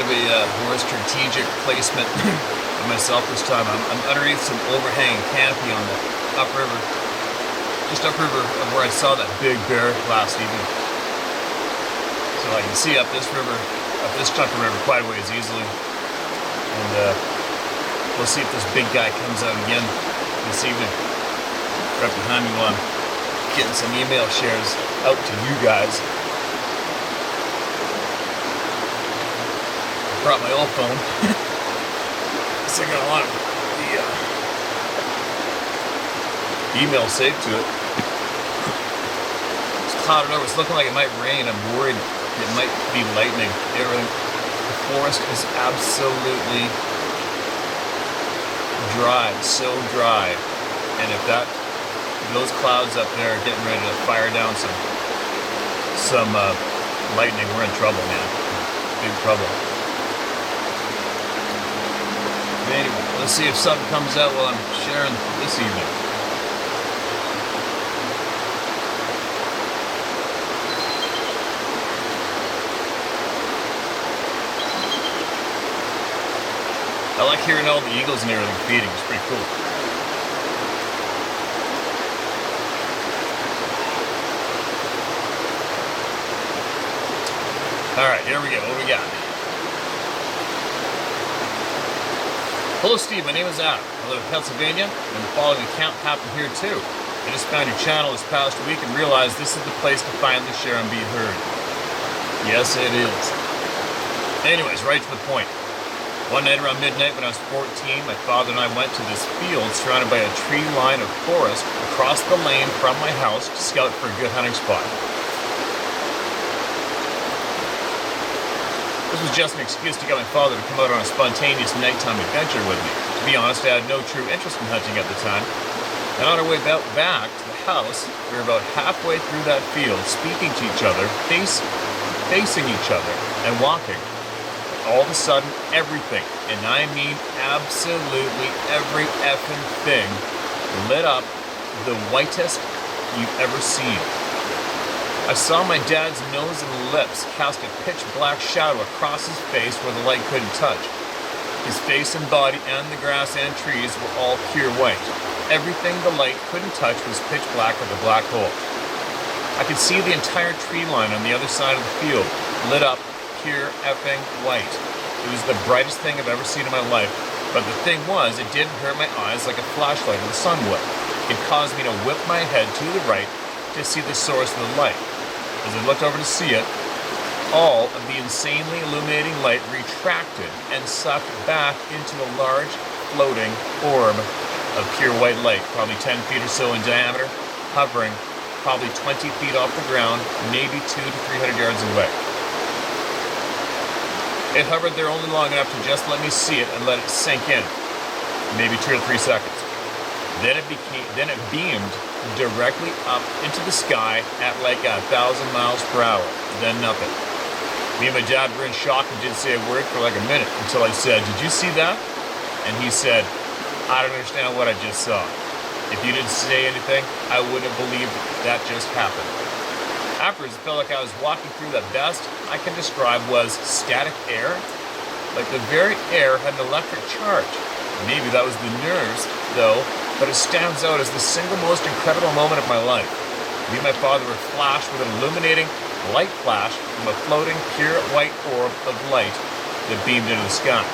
of a more strategic placement of myself this time. I'm underneath some overhanging canopy on the upriver, just upriver of where I saw that big bear last evening. So I can see up this river, up this chunk of river quite a ways easily. And we'll see if this big guy comes out again this evening. Right behind me while I'm getting some email shares out to you guys. Brought my old phone. So I got a lot of the email saved to it. It's clouded over. It's looking like it might rain. I'm worried it might be lightning. The forest is absolutely dry, so dry. And if those clouds up there are getting ready to fire down some lightning, we're in trouble, man. Big trouble. Anyway, let's see if something comes out while I'm sharing this evening. I like hearing all the eagles and everything feeding. It's pretty cool. Alright, here we go. What do we got? Hello Steve, my name is Adam. I live in Pennsylvania, and the following account happened here too. I just found your channel this past week and realized this is the place to finally share and be heard. Yes, it is. Anyways, right to the point. One night around midnight when I was 14, my father and I went to this field surrounded by a tree line of forest across the lane from my house to scout for a good hunting spot. This was just an excuse to get my father to come out on a spontaneous nighttime adventure with me. To be honest, I had no true interest in hunting at the time. And on our way back to the house, we were about halfway through that field, speaking to each other, facing each other, and walking. All of a sudden, everything, and I mean absolutely every effing thing, lit up the whitest you've ever seen. I saw my dad's nose and lips cast a pitch black shadow across his face where the light couldn't touch. His face and body and the grass and trees were all pure white. Everything the light couldn't touch was pitch black like a black hole. I could see the entire tree line on the other side of the field, lit up pure effing white. It was the brightest thing I've ever seen in my life, but the thing was, it didn't hurt my eyes like a flashlight in the sun would. It caused me to whip my head to the right to see the source of the light. As I looked over to see it, all of the insanely illuminating light retracted and sucked back into a large, floating orb of pure white light, probably 10 feet or so in diameter, hovering probably 20 feet off the ground, maybe 200 to 300 yards away. It hovered there only long enough to just let me see it and let it sink in, maybe 2 or 3 seconds. Then it beamed directly up into the sky at like 1,000 miles per hour, then nothing. Me and my dad were in shock and didn't say a word for like a minute until I said, "Did you see that?" And he said, "I don't understand what I just saw. If you didn't say anything, I wouldn't have believed that just happened." Afterwards, it felt like I was walking through the best I can describe was static air. Like the very air had an electric charge. Maybe that was the nerves, though, but it stands out as the single most incredible moment of my life. Me and my father were flashed with an illuminating light flash from a floating pure white orb of light that beamed into the sky.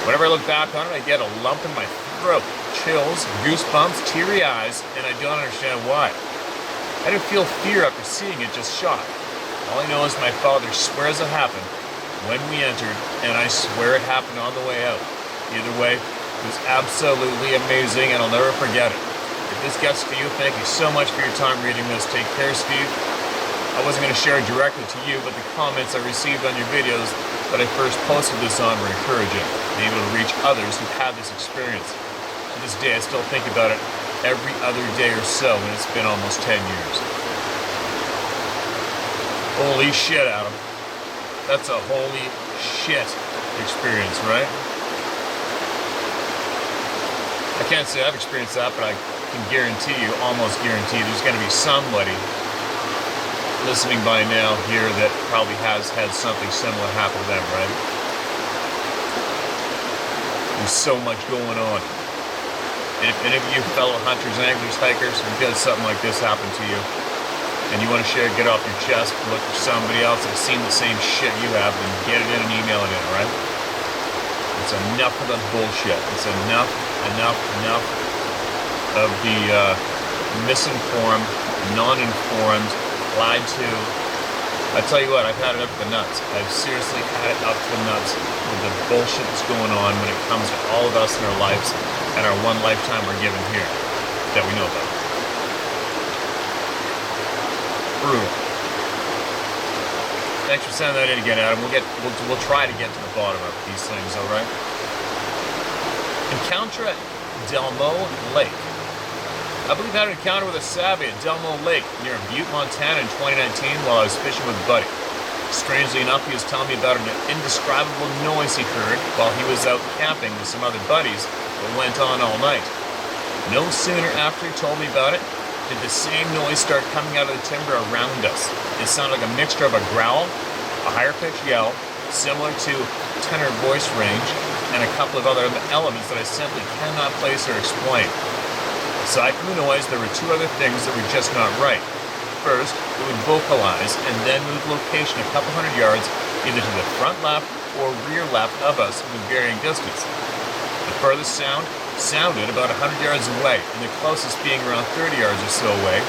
Whenever I look back on it, I get a lump in my throat, chills, goosebumps, teary eyes, and I don't understand why. I didn't feel fear after seeing it, just shock. All I know is my father swears it happened when we entered, and I swear it happened on the way out. Either way, it was absolutely amazing, and I'll never forget it. If this gets to you, thank you so much for your time reading this. Take care, Steve. I wasn't going to share it directly to you, but the comments I received on your videos that I first posted this on were encouraging, and able to reach others who've had this experience. To this day, I still think about it every other day or so, and it's been almost 10 years. Holy shit, Adam. That's a holy shit experience, right? I can't say I've experienced that, but I can guarantee you, almost guarantee, there's going to be somebody listening by now here that probably has had something similar happen to them, right? There's so much going on. And if any of you fellow hunters, anglers, hikers, you've got something like this happen to you, and you want to share, get off your chest, look for somebody else that's seen the same shit you have, then get it in and email it in, alright? It's enough of the bullshit. It's enough of the misinformed, non-informed, lied to. I tell you what, I've had it up to the nuts. I've seriously had it up to the nuts with the bullshit that's going on when it comes to all of us in our lives and our one lifetime we're given here that we know about. Brutal. Thanks for sending that in again, Adam. We'll try to get to the bottom of these things, all right? Encounter at Delmo Lake. I believe I had an encounter with a savvy at Delmo Lake near Butte, Montana in 2019 while I was fishing with a buddy. Strangely enough, he was telling me about an indescribable noise he heard while he was out camping with some other buddies that went on all night. No sooner after he told me about it did the same noise start coming out of the timber around us. It sounded like a mixture of a growl, a higher pitched yell, similar to tenor voice range, and a couple of other elements that I simply cannot place or explain. Aside from the noise, there were two other things that were just not right. First, it would vocalize and then move location a couple hundred yards either to the front left or rear left of us with varying distance. The furthest sound sounded about 100 yards away, and the closest being around 30 yards or so away,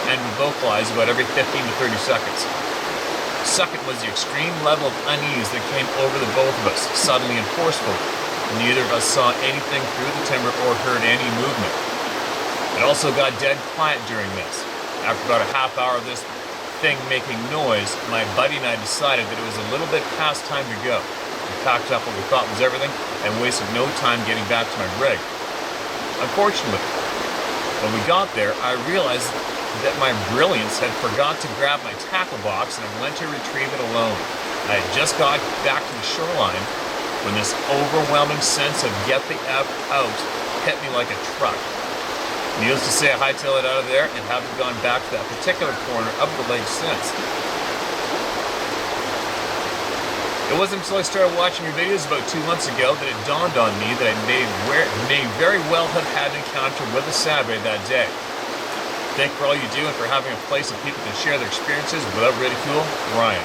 and would vocalize about every 15 to 30 seconds. Second was the extreme level of unease that came over the both of us, suddenly and forcefully. Neither of us saw anything through the timber or heard any movement. It also got dead quiet during this. After about a half hour of this thing making noise, my buddy and I decided that it was a little bit past time to go. We packed up what we thought was everything and wasted no time getting back to my rig. Unfortunately, when we got there, I realized that my brilliance had forgot to grab my tackle box and I went to retrieve it alone. I had just got back to the shoreline when this overwhelming sense of get the F out hit me like a truck. Needless to say, I hightailed it out of there and haven't gone back to that particular corner of the lake since. It wasn't until I started watching your videos about 2 months ago that it dawned on me that I may very well have had an encounter with a savvy that day. Thank you for all you do and for having a place that people can share their experiences without ridicule. Ryan.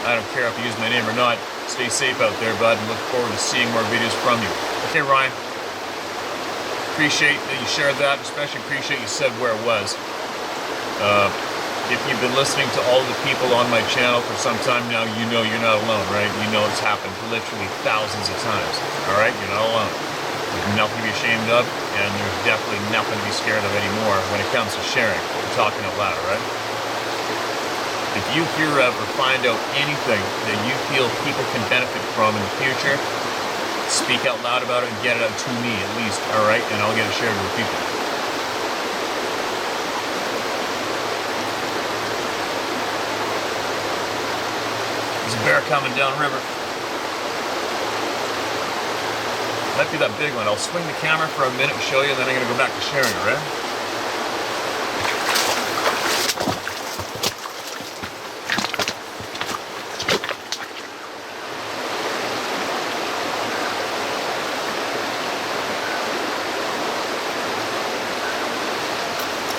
I don't care if you use my name or not. Stay safe out there, bud, and look forward to seeing more videos from you. Okay, Ryan. Appreciate that you shared that, especially appreciate you said where it was. If you've been listening to all the people on my channel for some time now, you know you're not alone, right? You know it's happened literally thousands of times, all right? You're not alone. There's nothing to be ashamed of, and there's definitely nothing to be scared of anymore when it comes to sharing and talking out loud, all right? If you hear of or find out anything that you feel people can benefit from in the future, speak out loud about it and get it out to me at least, all right? And I'll get it shared with people. There's a bear coming downriver. Might be that big one. I'll swing the camera for a minute and show you, and then I'm going to go back to sharing, all right?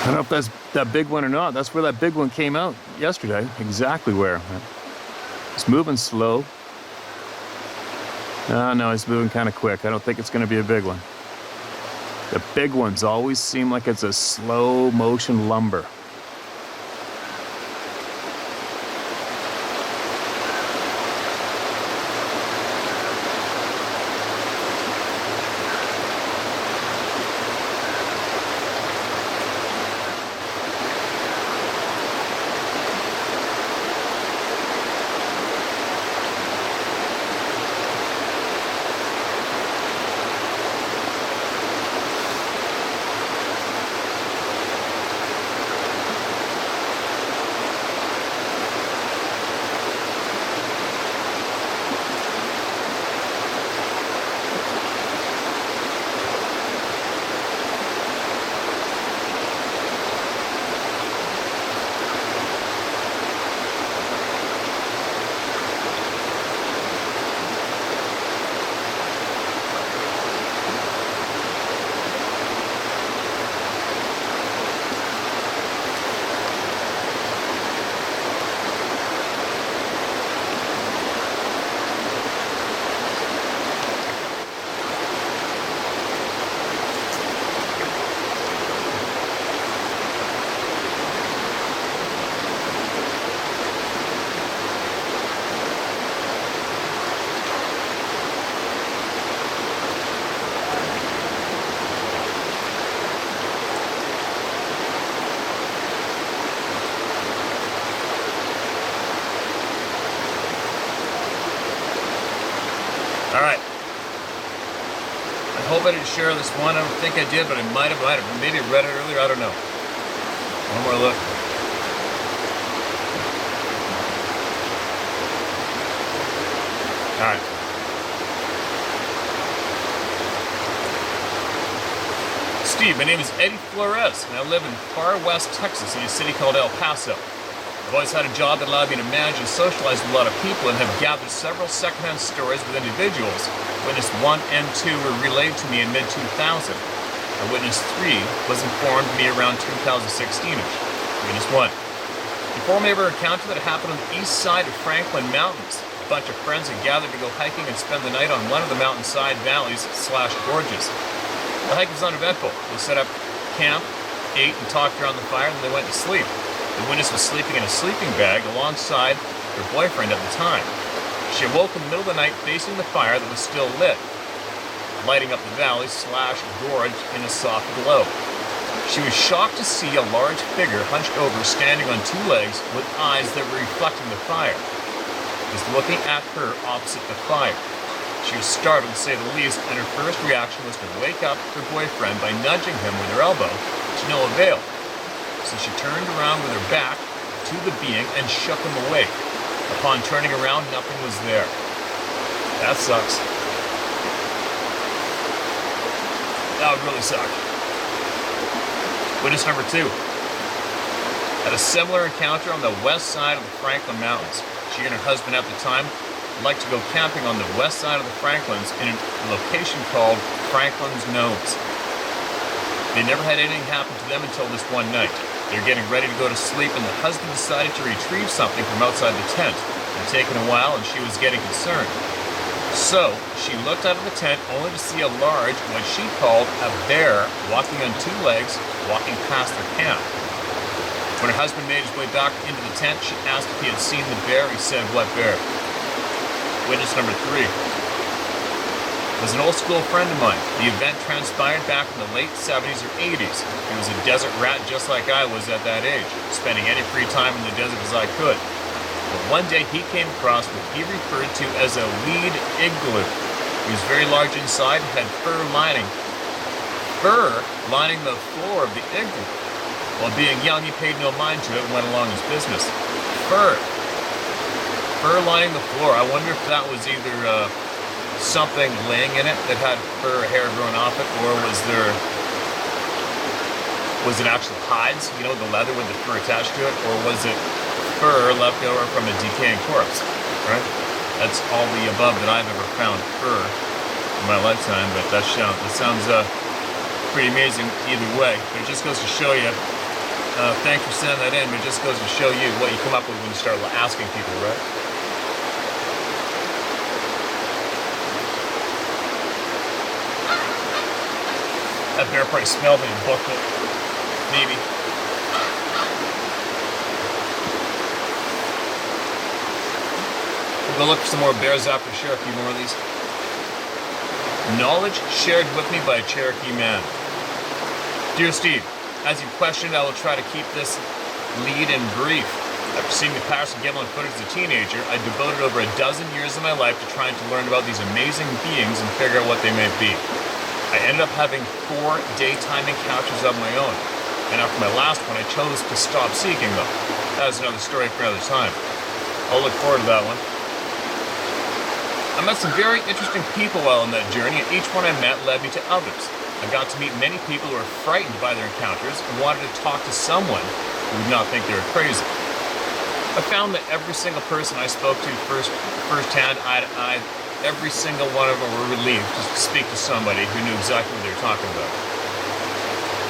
I don't know if that's that big one or not. That's where that big one came out yesterday. Exactly where. It's moving slow. No, it's moving kind of quick. I don't think it's going to be a big one. The big ones always seem like it's a slow motion lumber. I didn't share this one. I don't think I did, but I might have. Maybe read it earlier. I don't know. One more look. All right. Steve, my name is Eddie Flores, and I live in far west Texas in a city called El Paso. I've always had a job that allowed me to manage and socialize with a lot of people and have gathered several secondhand stories with individuals. Witness 1 and 2 were relayed to me in mid-2000. Witness 3 was informed to me around 2016-ish. Witness 1. Informed me of an encounter that happened on the east side of Franklin Mountains. A bunch of friends had gathered to go hiking and spend the night on one of the mountainside valleys / gorges. The hike was uneventful. They set up camp, ate and talked around the fire, and then they went to sleep. The witness was sleeping in a sleeping bag alongside her boyfriend at the time. She awoke in the middle of the night facing the fire that was still lit, lighting up the valley / gorge in a soft glow. She was shocked to see a large figure hunched over, standing on 2 legs with eyes that were reflecting the fire. It was looking at her opposite the fire. She was startled, to say the least, and her first reaction was to wake up her boyfriend by nudging him with her elbow, to no avail. So she turned around with her back to the being and shook him awake. Upon turning around, nothing was there. That sucks. That would really suck. Witness number 2. Had a similar encounter on the west side of the Franklin Mountains. She and her husband at the time liked to go camping on the west side of the Franklins in a location called Franklin's Nose. They never had anything happen to them until this one night. They were getting ready to go to sleep, and the husband decided to retrieve something from outside the tent. It had taken a while, and she was getting concerned. So, she looked out of the tent only to see a large, what she called a bear, walking on 2 legs, walking past their camp. When her husband made his way back into the tent, she asked if he had seen the bear. He said, "What bear?" Witness number 3. Was an old school friend of mine. The event transpired back in the late 70s or 80s. He was a desert rat just like I was at that age, spending any free time in the desert as I could. But one day he came across what he referred to as a weed igloo. He was very large inside and had fur lining the floor of the igloo. While being young, he paid no mind to it and went along his business. Fur lining the floor. I wonder if that was either something laying in it that had fur hair growing off it, or was it actual hides, you know, the leather with the fur attached to it, or was it fur left over from a decaying corpse, right? That's all the above that I've ever found fur in my lifetime, but that sounds pretty amazing either way. But it just goes to show you, thanks for sending that in, but it just goes to show you what you come up with when you start asking people, right? That bear probably smelled it and booked it. Maybe. We'll go look for some more bears after share a few more of these. Knowledge shared with me by a Cherokee man. Dear Steve, as you questioned, I will try to keep this lead in brief. After seeing the Patterson-Gimlin footage as a teenager, I devoted over a dozen years of my life to trying to learn about these amazing beings and figure out what they may be. I ended up having 4 daytime encounters of my own, and after my last one, I chose to stop seeking them. That is another story for another time. I'll look forward to that one. I met some very interesting people while on that journey, and each one I met led me to others. I got to meet many people who were frightened by their encounters and wanted to talk to someone who would not think they were crazy. I found that every single person I spoke to firsthand, eye to eye, every single one of them were relieved to speak to somebody who knew exactly what they were talking about.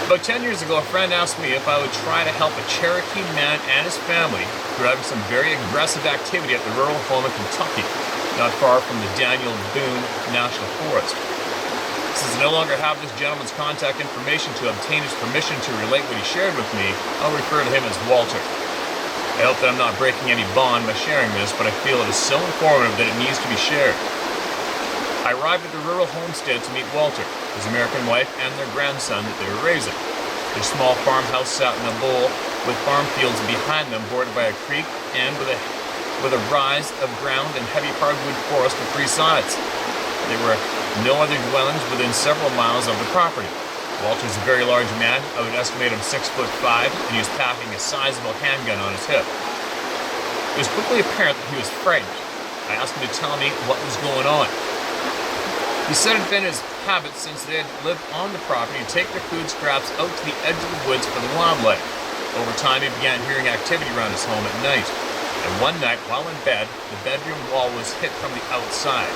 About 10 years ago, a friend asked me if I would try to help a Cherokee man and his family who were having some very aggressive activity at the rural home in Kentucky, not far from the Daniel Boone National Forest. Since I no longer have this gentleman's contact information to obtain his permission to relate what he shared with me, I'll refer to him as Walter. I hope that I'm not breaking any bond by sharing this, but I feel it is so informative that it needs to be shared. I arrived at the rural homestead to meet Walter, his American wife, and their grandson that they were raising. Their small farmhouse sat in a bowl with farm fields behind them, bordered by a creek and with a rise of ground and heavy hardwood forest on 3 sides. There were no other dwellings within several miles of the property. Walter's a very large man. I would estimate him 6'5", and he was packing a sizable handgun on his hip. It was quickly apparent that he was frightened. I asked him to tell me what was going on. He said it had been his habit since they had lived on the property to take their food scraps out to the edge of the woods for the wildlife. Over time, he began hearing activity around his home at night. And one night, while in bed, the bedroom wall was hit from the outside.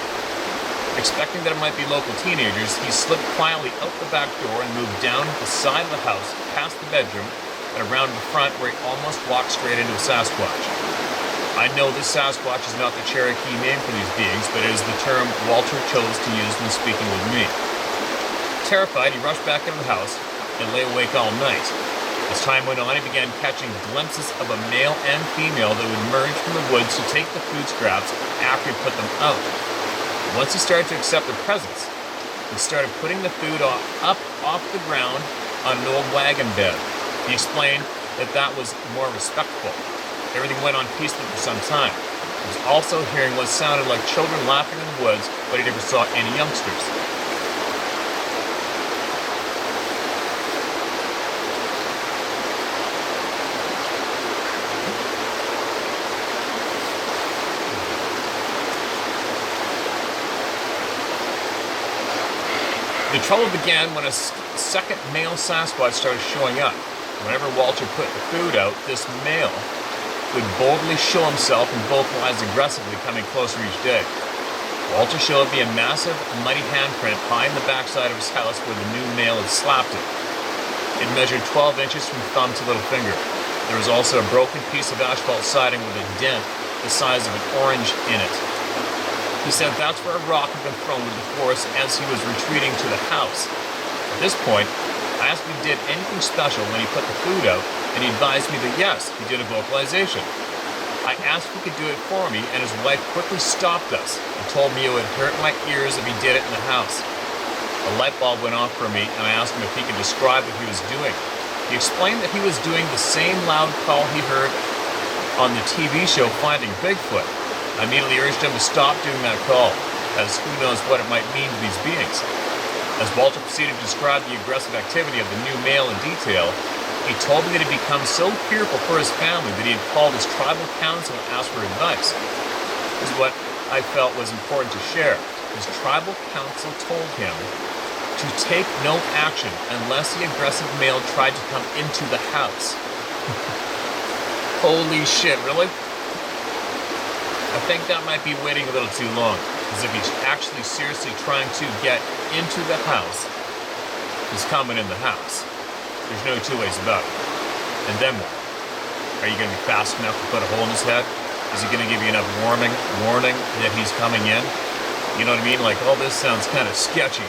Expecting that it might be local teenagers, he slipped quietly out the back door and moved down the side of the house, past the bedroom, and around the front where he almost walked straight into a Sasquatch. I know this Sasquatch is not the Cherokee name for these beings, but it is the term Walter chose to use when speaking with me. Terrified, he rushed back into the house and lay awake all night. As time went on, he began catching glimpses of a male and female that would emerge from the woods to take the food scraps after he put them out. Once he started to accept their presence, he started putting the food up off the ground on an old wagon bed. He explained that that was more respectful. Everything went on peacefully for some time. He was also hearing what sounded like children laughing in the woods, but he never saw any youngsters. The trouble began when a second male Sasquatch started showing up. Whenever Walter put the food out, this male would boldly show himself and vocalize aggressively, coming closer each day. Walter showed me a massive, muddy handprint behind the backside of his house where the new male had slapped it. It measured 12 inches from thumb to little finger. There was also a broken piece of asphalt siding with a dent the size of an orange in it. He said that's where a rock had been thrown with the force as he was retreating to the house. At this point, I asked if he did anything special when he put the food out, and he advised me that yes, he did a vocalization. I asked if he could do it for me, and his wife quickly stopped us and told me it would hurt my ears if he did it in the house. A light bulb went off for me, and I asked him if he could describe what he was doing. He explained that he was doing the same loud call he heard on the TV show Finding Bigfoot. I immediately urged him to stop doing that call, as who knows what it might mean to these beings. As Walter proceeded to describe the aggressive activity of the new male in detail, he told me that he had become so fearful for his family that he had called his tribal council and asked for advice. This is what I felt was important to share. His tribal council told him to take no action unless the aggressive male tried to come into the house. Holy shit, really? I think that might be waiting a little too long, because if he's actually seriously trying to get into the house, he's coming in the house. There's no two ways about it. And then what? Are you going to be fast enough to put a hole in his head? Is he going to give you enough warning that he's coming in? You know what I mean? Like, oh, this sounds kind of sketchy.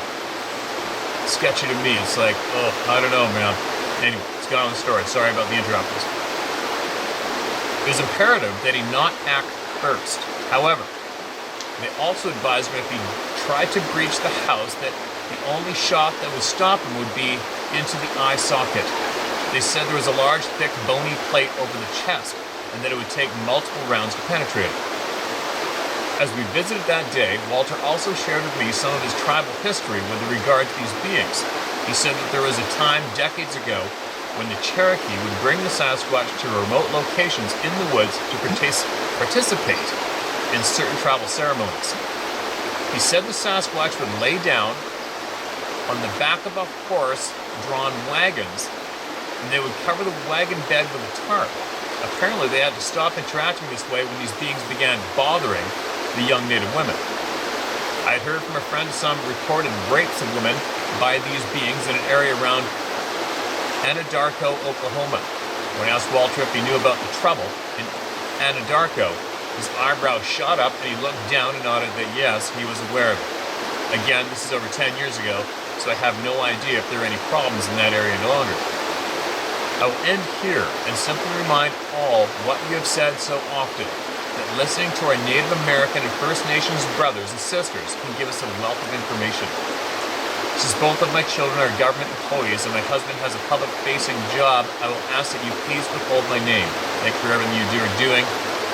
Sketchy to me. It's like, oh, I don't know, man. Anyway, let's get on with the story. Sorry about the interruptions. It was imperative that he not act first. However, they also advised him if he tried to breach the house that the only shot that would stop him would be into the eye socket. They said there was a large, thick, bony plate over the chest, and that it would take multiple rounds to penetrate it. As we visited that day, Walter also shared with me some of his tribal history with regard to these beings. He said that there was a time decades ago when the Cherokee would bring the Sasquatch to remote locations in the woods to participate in certain tribal ceremonies. He said the Sasquatch would lay down on the back of a horse-drawn wagons, and they would cover the wagon bed with a tarp. Apparently, they had to stop interacting this way when these beings began bothering the young Native women. I had heard from a friend some reported rapes of women by these beings in an area around Anadarko, Oklahoma. When I asked Walter if he knew about the trouble in Anadarko, his eyebrows shot up and he looked down and nodded that yes, he was aware of it. Again, this is over 10 years ago, so I have no idea if there are any problems in that area any longer. I will end here and simply remind all what we have said so often, that listening to our Native American and First Nations brothers and sisters can give us a wealth of information. Since both of my children are government employees and my husband has a public-facing job, I will ask that you please withhold my name. Thank you for everything you are doing.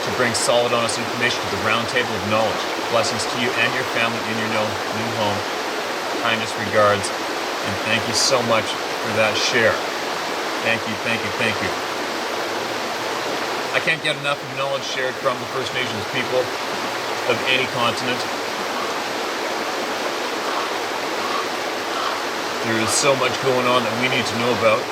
to bring solid, honest information to the round table of knowledge. Blessings to you and your family in your new home. Kindest regards, and thank you so much for that share. Thank you, thank you, thank you. I can't get enough of knowledge shared from the First Nations people of any continent. There is so much going on that we need to know about.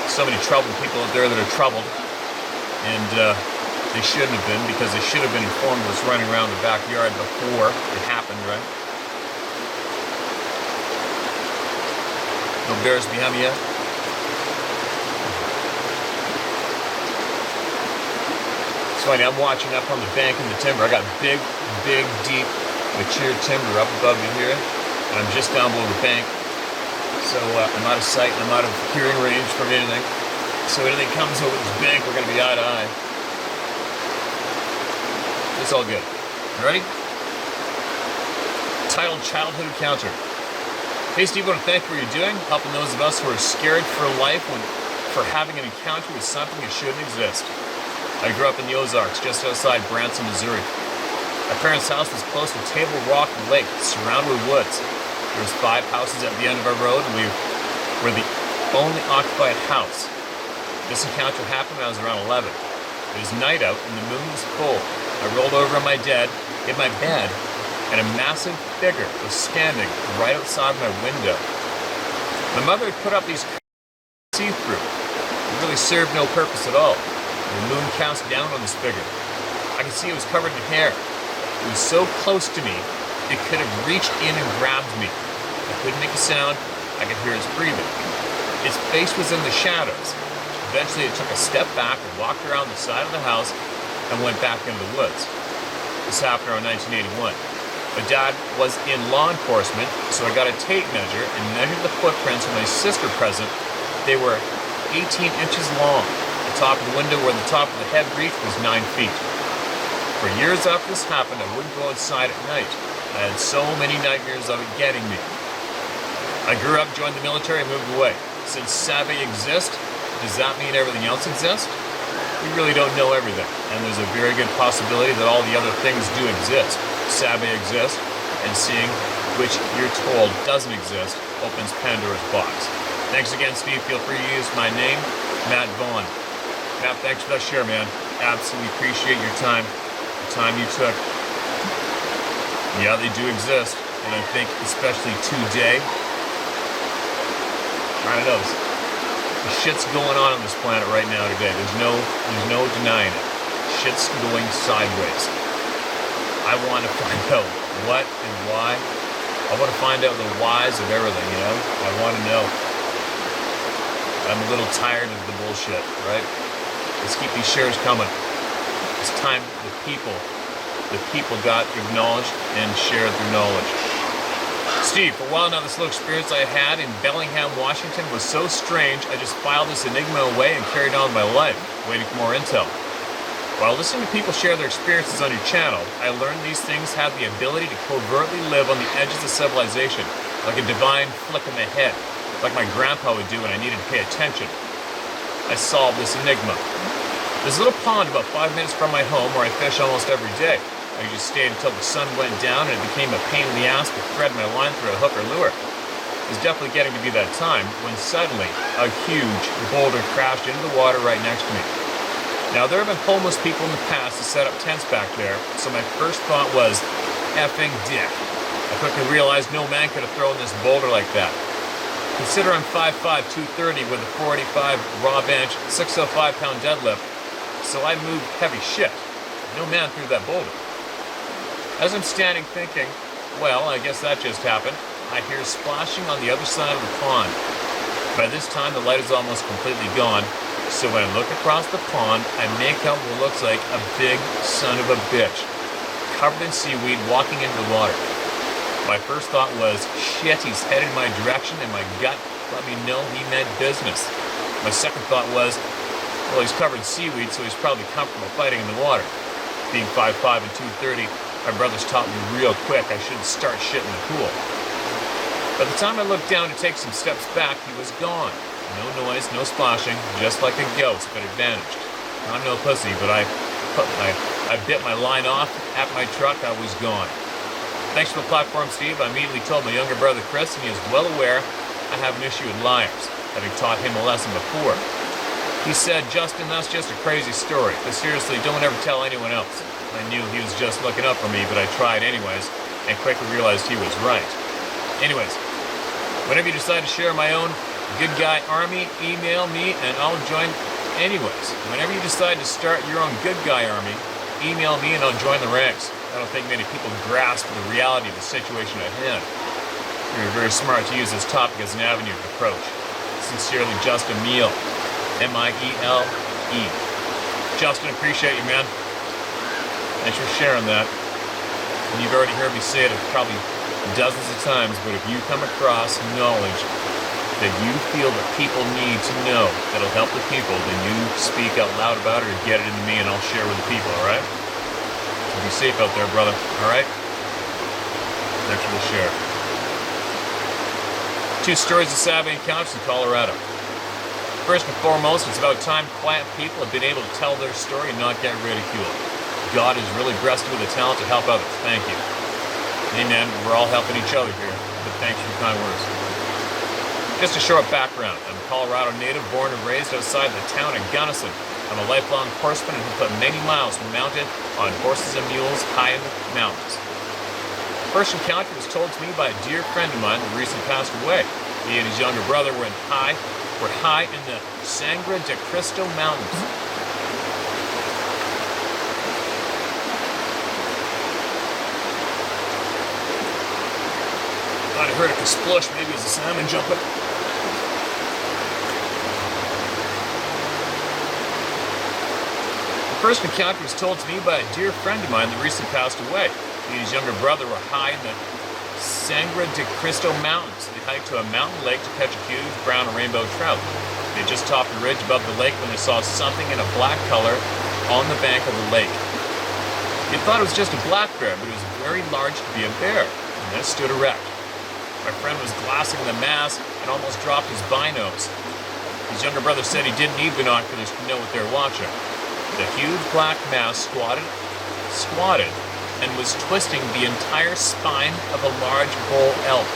So many troubled people out there that are troubled, and they shouldn't have been, because they should have been informed of what's running around the backyard before it happened, right? No bears behind me yet? It's funny, I'm watching up on the bank in the timber. I got big, deep, mature timber up above me here, and I'm just down below the bank. So I'm out of sight and I'm out of hearing range from anything. So anything comes over this bank, we're going to be eye to eye. It's all good. You ready? Titled Childhood Encounter. Hey Steve, I want to thank you for what you're doing, helping those of us who are scared for life for having an encounter with something that shouldn't exist. I grew up in the Ozarks, just outside Branson, Missouri. My parents' house was close to Table Rock Lake, surrounded with woods. There was 5 houses at the end of our road, and we were the only occupied house. This encounter happened when I was around 11. It was night out, and the moon was full. I rolled over on my bed, and a massive figure was standing right outside my window. My mother had put up these see-through. It really served no purpose at all. The moon cast down on this figure. I could see it was covered in hair. It was so close to me, it could have reached in and grabbed me. I couldn't make a sound. I could hear its breathing. Its face was in the shadows. Eventually, it took a step back and walked around the side of the house and went back into the woods. This happened around 1981. My dad was in law enforcement, so I got a tape measure and measured the footprints with my sister present. They were 18 inches long. The top of the window where the top of the head reached was 9 feet. For years after this happened, I wouldn't go outside at night. I had so many nightmares of it getting me. I grew up, joined the military, and moved away. Since Sabe exists, does that mean everything else exists? We really don't know everything, and there's a very good possibility that all the other things do exist. Sabe exists, and seeing which you're told doesn't exist opens Pandora's box. Thanks again, Steve. Feel free to use my name, Matt Vaughn. Matt, thanks for that share, man. Absolutely appreciate your time, the time you took. Yeah, they do exist, and I think especially today, I don't know, the shit's going on this planet right now today. There's no denying it. Shit's going sideways. I want to find out what and why. I want to find out the whys of everything, you know? I want to know. I'm a little tired of the bullshit, right? Let's keep these shares coming. It's time the people got acknowledged and shared their knowledge. Steve, for a while now, this little experience I had in Bellingham, Washington was so strange, I just filed this enigma away and carried on with my life, waiting for more intel. While listening to people share their experiences on your channel, I learned these things have the ability to covertly live on the edges of civilization, like a divine flick of the head, like my grandpa would do when I needed to pay attention. I solved this enigma. There's a little pond about 5 minutes from my home where I fish almost every day. I just stayed until the sun went down and it became a pain in the ass to thread my line through a hook or lure. It was definitely getting to be that time when suddenly a huge boulder crashed into the water right next to me. Now, there have been homeless people in the past to set up tents back there, so my first thought was, effing dick. I quickly realized no man could have thrown this boulder like that. Consider I'm 5'5", 230 with a 485 raw bench, 605-pound deadlift, so I moved heavy shit. No man threw that boulder. As I'm standing thinking, well, I guess that just happened, I hear splashing on the other side of the pond. By this time, the light is almost completely gone, so when I look across the pond, I make out what looks like a big son of a bitch, covered in seaweed, walking into the water. My first thought was, shit, he's headed in my direction, and my gut let me know he meant business. My second thought was, well, he's covered in seaweed, so he's probably comfortable fighting in the water. Being 5'5" and 230, my brothers taught me real quick I shouldn't start shit in the pool. By the time I looked down to take some steps back, he was gone. No noise, no splashing, just like a ghost, but it vanished. I'm no pussy, but I bit my line off. At my truck, I was gone. Thanks for the platform, Steve. I immediately told my younger brother, Chris, and he is well aware I have an issue with liars, having taught him a lesson before. He said, Justin, that's just a crazy story, but seriously, don't ever tell anyone else. I knew he was just looking up for me, but I tried anyways, and quickly realized he was right. Anyways, whenever you decide to share my own good guy army, email me, and I'll join. Anyways, whenever you decide to start your own good guy army, email me and I'll join the ranks. I don't think many people grasp the reality of the situation at hand. You're very smart to use this topic as an avenue of approach. Sincerely, Justin Miele. M-I-E-L-E. Justin, appreciate you, man. Thanks for sharing that. And you've already heard me say it probably dozens of times, but if you come across knowledge that you feel that people need to know that'll help the people, then you speak out loud about it or get it into me and I'll share with the people, alright? So be safe out there, brother, alright? Thanks for the share. 2 stories of savvy encounters in Colorado. First and foremost, it's about time quiet people have been able to tell their story and not get ridiculed. God has really blessed you with the talent to help others. Thank you. Amen. We're all helping each other here, but thanks for your kind words. Just a short background. I'm a Colorado native, born and raised outside the town of Gunnison. I'm a lifelong horseman who put many miles mounted on horses and mules high in the mountains. First encounter was told to me by a dear friend of mine who recently passed away. He and his younger brother were high in the Sangre de Cristo Mountains. Thought I heard a splush, maybe it's a salmon jumping. The first encounter was told to me by a dear friend of mine that recently passed away. He and his younger brother were high in the Sangre de Cristo Mountains. They hiked to a mountain lake to catch a huge brown and rainbow trout. They just topped the ridge above the lake when they saw something in a black color on the bank of the lake. They thought it was just a black bear, but it was very large to be a bear, and then it stood erect. My friend was glassing the mass and almost dropped his binos. His younger brother said he didn't need binoculars to know what they were watching. The huge black mass squatted, and was twisting the entire spine of a large bull elk.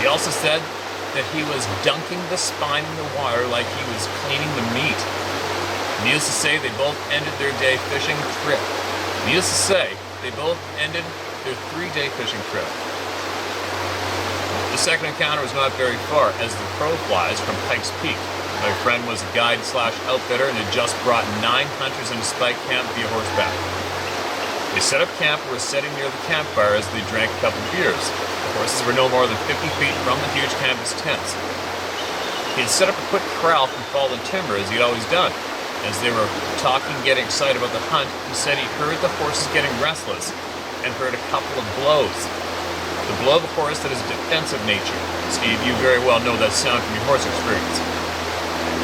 He also said that he was dunking the spine in the water like he was cleaning the meat. Needless to say, they both ended their day fishing trip. Needless to say, they both ended their 3-day fishing trip. The second encounter was not very far, as the crow flies from Pikes Peak. My friend was a guide/outfitter and had just brought 9 hunters into Spike Camp via horseback. They set up camp and were sitting near the campfire as they drank a couple of beers. The horses were no more than 50 feet from the huge canvas tents. He had set up a quick corral from fallen timber, as he'd always done. As they were talking, getting excited about the hunt, he said he heard the horses getting restless and heard a couple of blows. The blow of a horse that is a defensive nature. Steve, you very well know that sound from your horse experience.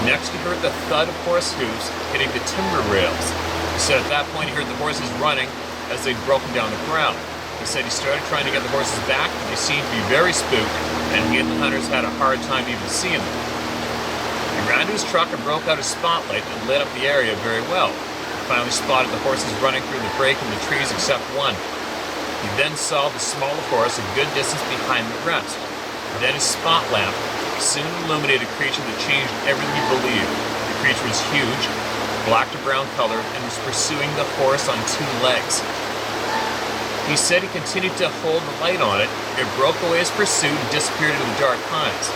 Next, he heard the thud of horse hooves hitting the timber rails. He said at that point he heard the horses running as they'd broken down the ground. He said he started trying to get the horses back, but they seemed to be very spooked, and he and the hunters had a hard time even seeing them. He ran to his truck and broke out a spotlight that lit up the area very well. He finally spotted the horses running through the break in the trees except one. He then saw the smaller horse a good distance behind the rest. Then his spot lamp soon illuminated a creature that changed everything he believed. The creature was huge, black to brown color, and was pursuing the horse on 2 legs. He said he continued to hold the light on it. It broke away his pursuit and disappeared into the dark pines.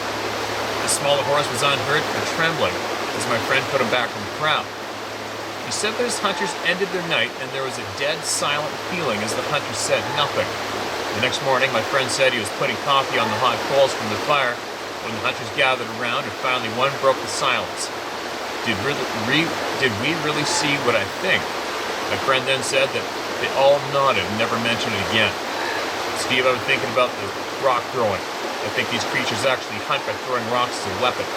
The smaller horse was unhurt but trembling as my friend put him back in the crowd. He said that his hunters ended their night and there was a dead silent feeling as the hunters said nothing. The next morning, my friend said he was putting coffee on the hot coals from the fire when the hunters gathered around and finally one broke the silence. Did we really see what I think? My friend then said that they all nodded and never mentioned it again. Steve, I was thinking about the rock throwing. I think these creatures actually hunt by throwing rocks as a weapon.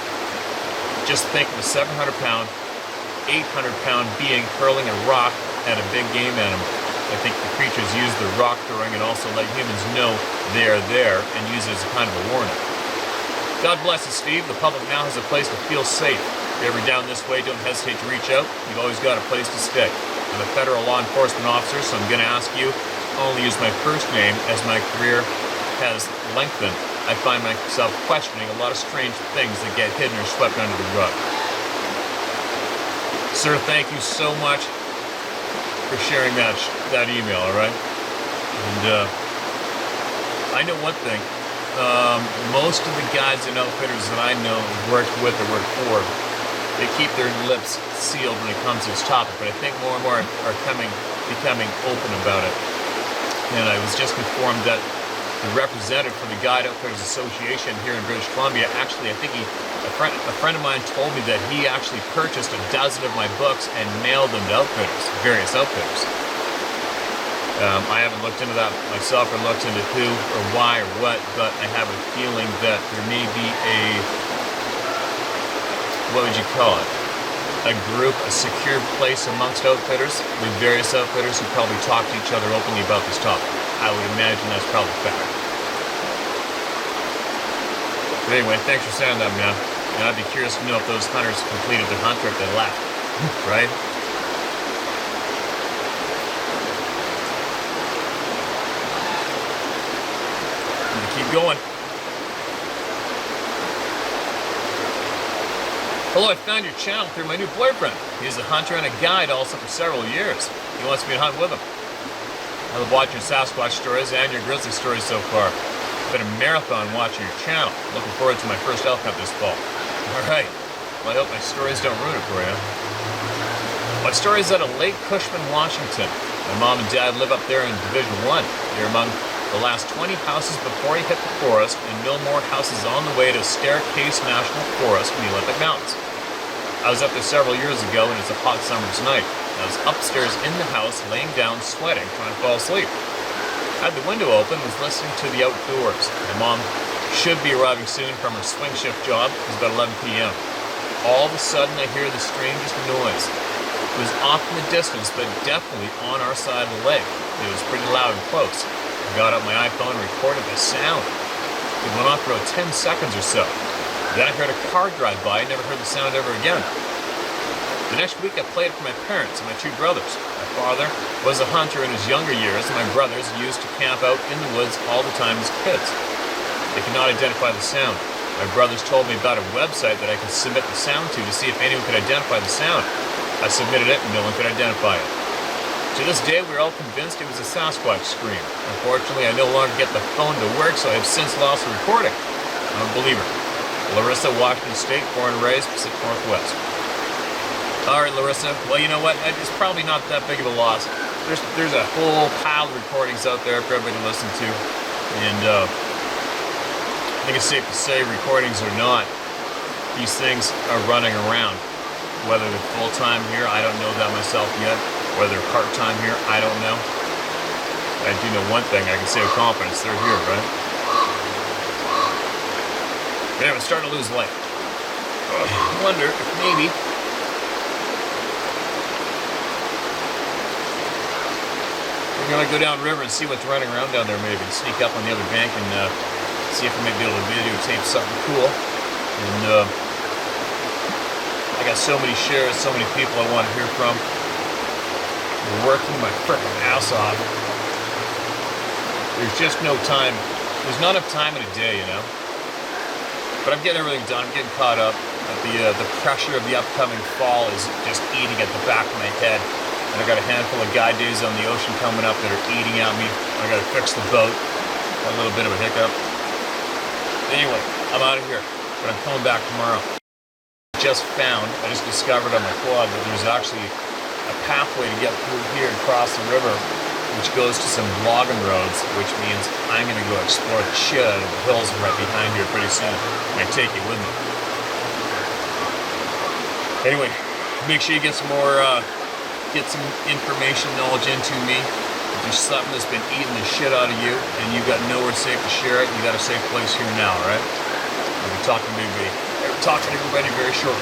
Just think of a 700-pound, 800-pound being hurling a rock at a big game animal. I think the creatures use the rock throwing and also let humans know they are there and use it as a kind of a warning. God bless you, Steve. The public now has a place to feel safe. If you're ever down this way, don't hesitate to reach out. You've always got a place to stay. I'm a federal law enforcement officer, so I'm going to ask you to only use my first name as my career has lengthened. I find myself questioning a lot of strange things that get hidden or swept under the rug. Sir, thank you so much for sharing that email, all right? And I know one thing. Most of the guides and outfitters that I know worked with or worked for, they keep their lips sealed when it comes to this topic, but I think more and more are becoming open about it. And I was just informed that the representative for the Guide Outfitters Association here in British Columbia, actually, I think a friend of mine told me that he actually purchased a dozen of my books and mailed them to outfitters, various outfitters. I haven't looked into that myself or looked into who or why or what, but I have a feeling that there may be what would you call it? A group, a secure place amongst outfitters with various outfitters who probably talk to each other openly about this topic. I would imagine that's probably fact. But anyway, thanks for saying that, man. And I'd be curious to know if those hunters completed their hunt or if they left, right? Keep going. Hello, I found your channel through my new boyfriend. He's a hunter and a guide also for several years. He wants me to hunt with him. I love watching Sasquatch stories and your grizzly stories so far. It's been a marathon watching your channel. Looking forward to my first elk hunt this fall. Alright. Well, I hope my stories don't ruin it for you. My story is out of Lake Cushman, Washington. My mom and dad live up there in Division 1. They're among the last 20 houses before you hit the forest, and no more houses on the way to Staircase National Forest in the Olympic Mountains. I was up there several years ago, and it's a hot summer's night. I was upstairs in the house, laying down, sweating, trying to fall asleep. I had the window open, was listening to the outdoors. My mom should be arriving soon from her swing shift job. It was about 11 p.m. All of a sudden, I hear the strangest noise. It was off in the distance, but definitely on our side of the lake. It was pretty loud and close. I got out my iPhone and recorded the sound. It went on for about 10 seconds or so. Then I heard a car drive by and never heard the sound ever again. The next week I played it for my parents and my two brothers. My father was a hunter in his younger years, and my brothers used to camp out in the woods all the time as kids. They could not identify the sound. My brothers told me about a website that I could submit the sound to see if anyone could identify the sound. I submitted it and no one could identify it. To this day, we're all convinced it was a Sasquatch scream. Unfortunately, I no longer get the phone to work, so I have since lost the recording. I'm a believer. Larissa, Washington State, born and raised, Pacific Northwest. All right, Larissa. Well, you know what? It's probably not that big of a loss. There's a whole pile of recordings out there for everybody to listen to, and I think it's safe to say, recordings or not, these things are running around. Whether they're full-time here, I don't know that myself yet. Whether they're part-time here, I don't know. I do know one thing, I can say with confidence, they're here, right? But anyway, I'm starting to lose light. I wonder if maybe we're gonna go down river and see what's running around down there maybe. Sneak up on the other bank and see if we may be able to videotape something cool. And I got so many shares, so many people I want to hear from. I'm working my frickin' ass off. There's just no time. There's not enough time in a day, you know. But I'm getting everything done. I'm getting caught up. The pressure of the upcoming fall is just eating at the back of my head. And I got a handful of guide days on the ocean coming up that are eating at me. I got to fix the boat. Got a little bit of a hiccup. Anyway, I'm out of here. But I'm coming back tomorrow. I just discovered on my quad that there's actually a pathway to get through here and cross the river, which goes to some logging roads, which means I'm going to go explore the shit out of the hills right behind here pretty soon. I'm going to take you with me. Anyway, make sure you get some more, get some information, knowledge into me. If there's something that's been eating the shit out of you and you've got nowhere safe to share it, you got a safe place here now, right? I'll be talking to everybody very shortly.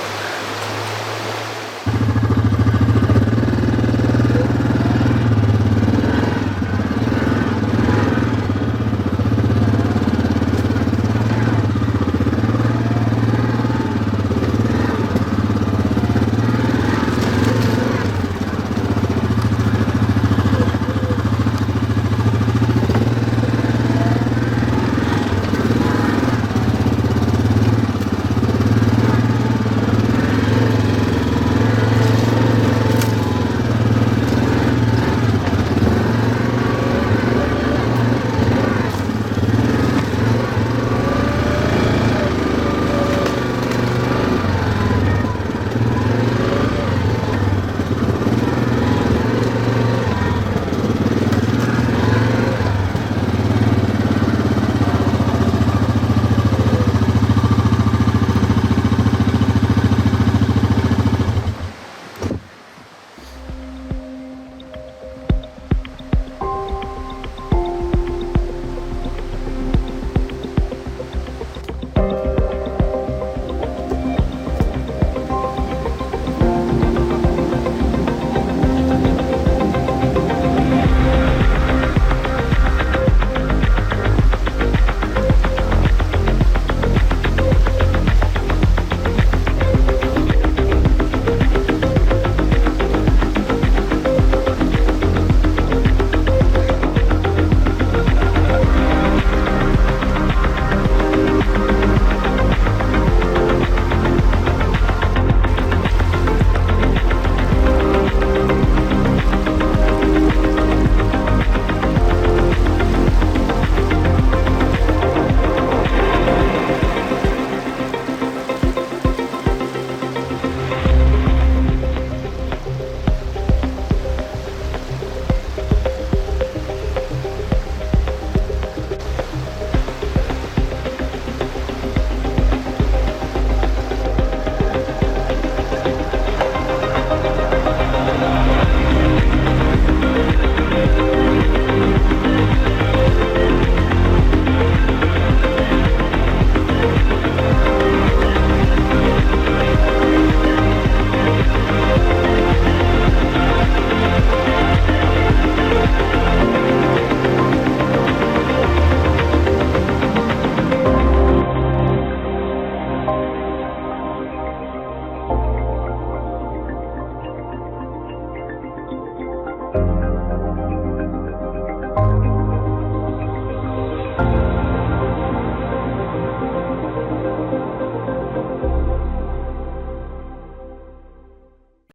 Bye.